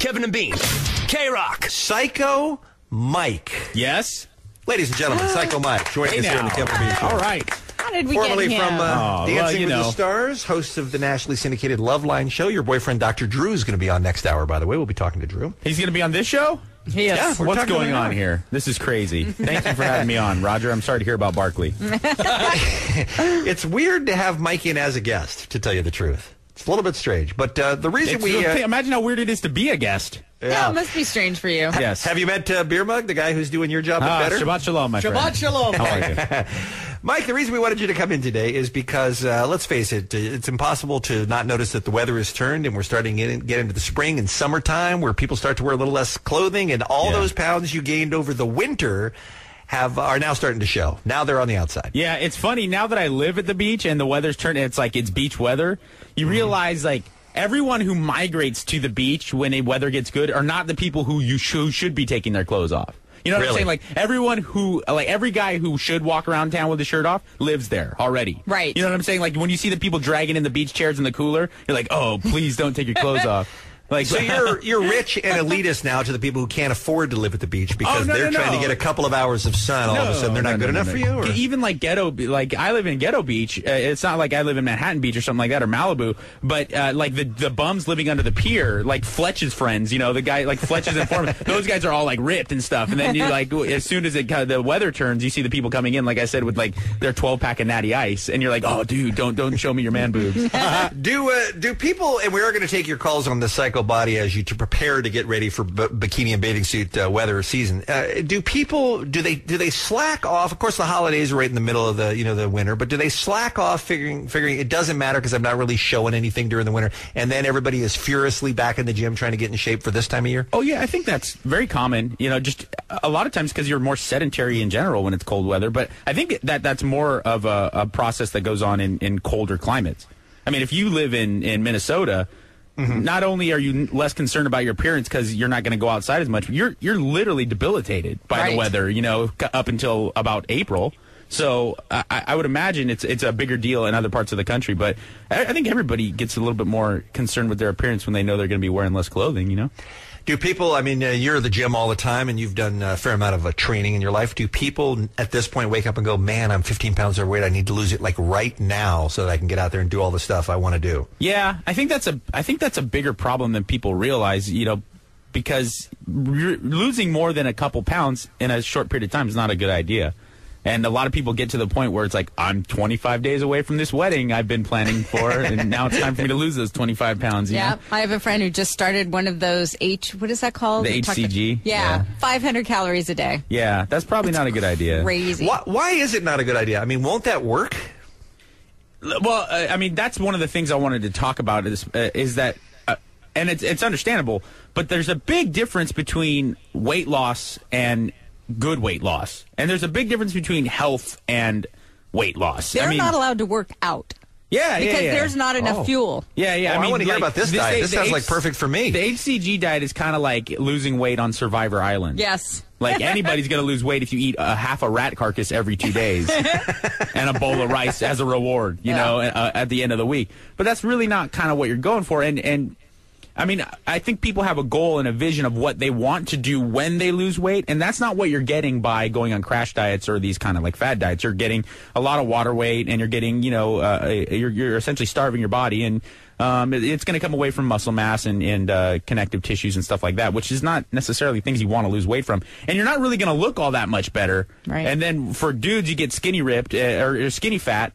Kevin and Bean. K-Rock. Psycho Mike. Yes? Ladies and gentlemen, Psycho Mike joining us here on the Kevin and Bean Show. All right. How did we Formerly get him? from Dancing with the Stars, host of the nationally syndicated Loveline show. Your boyfriend, Dr. Drew, is going to be on next hour, by the way. We'll be talking to Drew. He's going to be on this show? Yes. Yeah, What's going on here? This is crazy. Thank you for having me on, Roger. I'm sorry to hear about Barkley. It's weird to have Mike in as a guest, to tell you the truth. It's a little bit strange. But the reason imagine how weird it is to be a guest. Yeah, it must be strange for you. Yes. Have you met Beer Mug, the guy who's doing your job better? Shabbat shalom, my friend. Shabbat shalom. How are you? Mike, the reason we wanted you to come in today is because, let's face it, it's impossible to not notice that the weather has turned and we're starting to get into the spring and summertime where people start to wear a little less clothing, and all those pounds you gained over the winter are now starting to show. Now they're on the outside. Yeah, it's funny. Now that I live at the beach and the weather's turned, it's like it's beach weather, you realize, like, everyone who migrates to the beach when the weather gets good are not the people who should be taking their clothes off. You know what I'm saying? Like, everyone who, like, every guy who should walk around town with his shirt off lives there already. Right. You know what I'm saying? Like, when you see the people dragging in the beach chairs in the cooler, you're like, oh, please don't take your clothes off. Like, so you're rich and elitist now to the people who can't afford to live at the beach because they're trying to get a couple of hours of sun. All of a sudden, they're not good enough for you? Or? Even like like I live in Ghetto Beach. It's not like I live in Manhattan Beach or something like that or Malibu. But like the bums living under the pier, like Fletch's friends, you know, the guy like Fletch's informant. Those guys are all like ripped and stuff. And then you like as soon as the weather turns, you see the people coming in, like I said, with like their 12-pack of Natty Ice, and you're like, oh, dude, don't show me your man boobs. Do people? And we are going to take your calls on the PsychoBody as you to prepare to get ready for bikini and bathing suit weather season. Do they slack off? Of course, the holidays are right in the middle of the winter, but do they slack off figuring it doesn't matter because I'm not really showing anything during the winter, and then everybody is furiously back in the gym trying to get in shape for this time of year? Oh yeah, I think that's very common. You know, just a lot of times because you're more sedentary in general when it's cold weather. But I think that's more of a process that goes on in colder climates. I mean, if you live in Minnesota. Mm-hmm. Not only are you less concerned about your appearance because you're not going to go outside as much, you're literally debilitated by the weather, you know, up until about April. So I would imagine it's a bigger deal in other parts of the country. But I think everybody gets a little bit more concerned with their appearance when they know they're going to be wearing less clothing, you know? Do people, I mean, you're at the gym all the time and you've done a fair amount of training in your life. Do people at this point wake up and go, man, I'm 15 pounds overweight. I need to lose it like right now so that I can get out there and do all the stuff I want to do? Yeah, I think that's a bigger problem than people realize, you know, because losing more than a couple pounds in a short period of time is not a good idea. And a lot of people get to the point where it's like, I'm 25 days away from this wedding I've been planning for, and now it's time for me to lose those 25 pounds. Yeah, I have a friend who just started one of those what is that called? The HCG? Yeah, 500 calories a day. Yeah, that's probably not a good idea. Crazy. Why is it not a good idea? I mean, won't that work? Well, I mean, that's one of the things I wanted to talk about is that, and it's understandable, but there's a big difference between weight loss and good weight loss. And there's a big difference between health and weight loss. They're not allowed to work out. Yeah, because there's not enough fuel. Yeah. I want to hear about this diet. This sounds like perfect for me. The HCG diet is kind of like losing weight on Survivor Island. Yes. Like anybody's going to lose weight if you eat half a rat carcass every 2 days and a bowl of rice as a reward, you know, at the end of the week. But that's really not kind of what you're going for. And I mean, I think people have a goal and a vision of what they want to do when they lose weight, and that's not what you're getting by going on crash diets or these kind of like fad diets. You're getting a lot of water weight, and you're getting, you know, you're essentially starving your body, and it's going to come away from muscle mass and connective tissues and stuff like that, which is not necessarily things you want to lose weight from. And you're not really going to look all that much better. Right. And then for dudes, you get skinny ripped or skinny fat,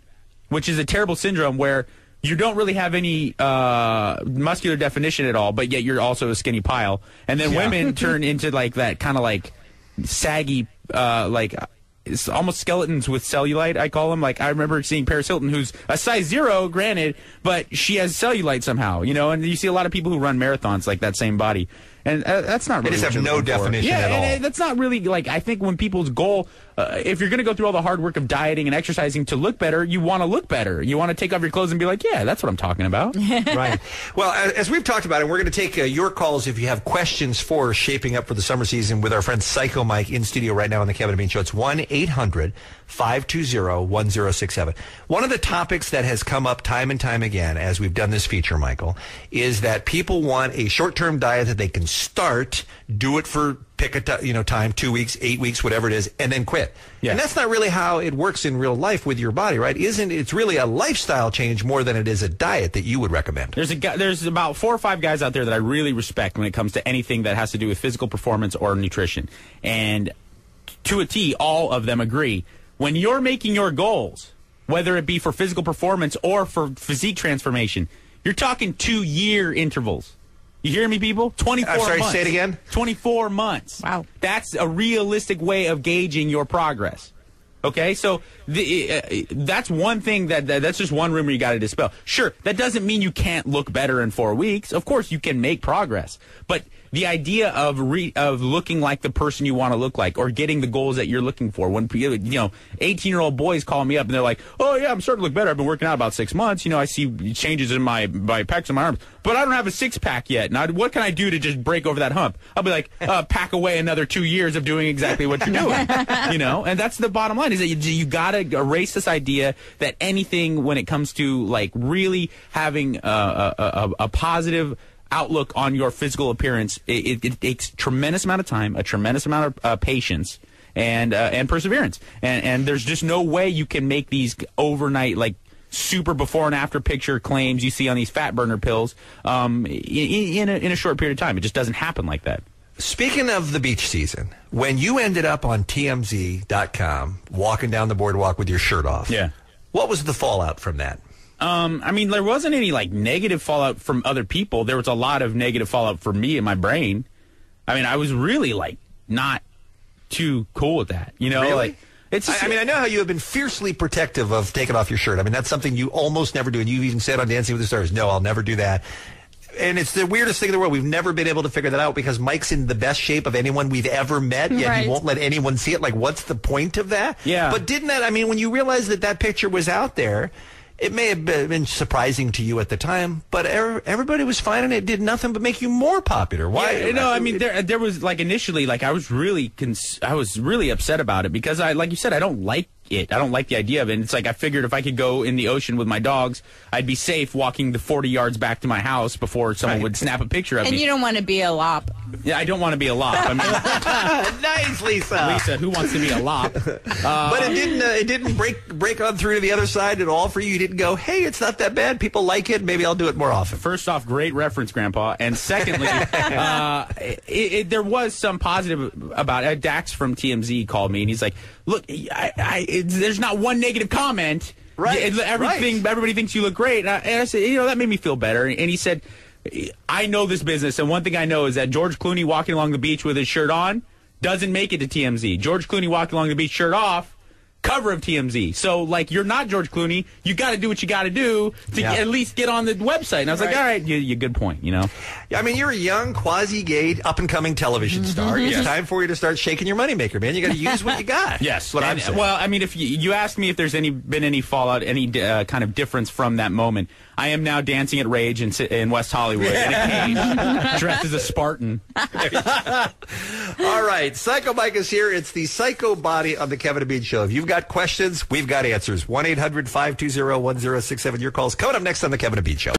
which is a terrible syndrome where you don't really have any muscular definition at all, but yet you're also a skinny pile. And then women turn into like that kind of like saggy, like it's almost skeletons with cellulite, I call them. Like I remember seeing Paris Hilton, who's a size 0, granted, but she has cellulite somehow, you know. And you see a lot of people who run marathons like that same body. And that's not really. They just have no definition at all. Yeah, that's not really like. I think when people's goal, if you're going to go through all the hard work of dieting and exercising to look better, you want to look better. You want to take off your clothes and be like, yeah, that's what I'm talking about. Right. Well, as we've talked about, and we're going to take your calls if you have questions for shaping up for the summer season with our friend Psycho Mike in studio right now on the Kevin and Bean Show. It's 1-800-520-1067. One of the topics that has come up time and time again as we've done this feature, Michael, is that people want a short-term diet that they can start, do it for pick a time, 2 weeks, 8 weeks, whatever it is, and then quit. Yeah. And that's not really how it works in real life with your body, right? It's really a lifestyle change more than it is a diet that you would recommend. There's about 4 or 5 guys out there that I really respect when it comes to anything that has to do with physical performance or nutrition. And to a T, all of them agree. When you're making your goals, whether it be for physical performance or for physique transformation, you're talking 2-year intervals. You hear me, people? 24 months. Say it again. 24 months. Wow. That's a realistic way of gauging your progress. Okay? So that's one thing that's just one rumor you got to dispel. Sure, that doesn't mean you can't look better in 4 weeks. Of course, you can make progress. But the idea of looking like the person you want to look like or getting the goals that you're looking for. When 18-year-old boys call me up and they're like, "Oh yeah, I'm starting to look better. I've been working out about 6 months. I see changes in my pecs and my arms, but I don't have a 6-pack yet. Now, what can I do to just break over that hump?" I'll be like, "Pack away another 2 years of doing exactly what you're doing." And that's the bottom line: is that you gotta erase this idea that anything when it comes to like really having a positive outlook on your physical appearance, it takes a tremendous amount of time, a tremendous amount of patience, and perseverance. And there's just no way you can make these overnight, like, super before and after picture claims you see on these fat burner pills in a short period of time. It just doesn't happen like that. Speaking of the beach season, when you ended up on TMZ.com walking down the boardwalk with your shirt off, what was the fallout from that? There wasn't any like negative fallout from other people. There was a lot of negative fallout for me in my brain. I was really like not too cool with that. Really? Like it's. I know how you have been fiercely protective of taking off your shirt. That's something you almost never do, and you even said on Dancing with the Stars, "No, I'll never do that." And it's the weirdest thing in the world. We've never been able to figure that out because Mike's in the best shape of anyone we've ever met, yet he won't let anyone see it. Like, what's the point of that? Yeah. But didn't that? When you realized that picture was out there. It may have been surprising to you at the time, but everybody was fine, and it did nothing but make you more popular. Why? Yeah, there was like initially, like I was really upset about it because like you said, I don't like it. I don't like the idea of it. And it's like I figured if I could go in the ocean with my dogs, I'd be safe walking the 40 yards back to my house before someone would snap a picture of me. And you don't want to be a lop. Yeah, I don't want to be a lop. Nice, Lisa. Lisa, who wants to be a lop? But it didn't break on through to the other side at all for you. You didn't go, "Hey, it's not that bad. People like it. Maybe I'll do it more often." First off, great reference, Grandpa. And secondly, there was some positive about it. Dax from TMZ called me, and he's like, "Look, there's not one negative comment. Right. Everybody thinks you look great." And I said, that made me feel better. And he said, "I know this business, and one thing I know is that George Clooney walking along the beach with his shirt on doesn't make it to TMZ. George Clooney walking along the beach shirt off, cover of TMZ. So, like, you're not George Clooney. You got to do what you got to do to at least get on the website." And I was like, all right, you good point, Yeah, you're a young, quasi-gay, up-and-coming television star. It's time for you to start shaking your moneymaker, man. You got to use what you got. Yes. What I'm saying. Well, if you asked me if there's been any fallout, any kind of difference from that moment, I am now dancing at Rage in West Hollywood in a cage, dressed as a Spartan. All right, Psycho Mike is here. It's the Psycho Body on the Kevin and Bean Show. If you've got questions, we've got answers. 1-800-520-1067. Your calls coming up next on the Kevin and Bean Show.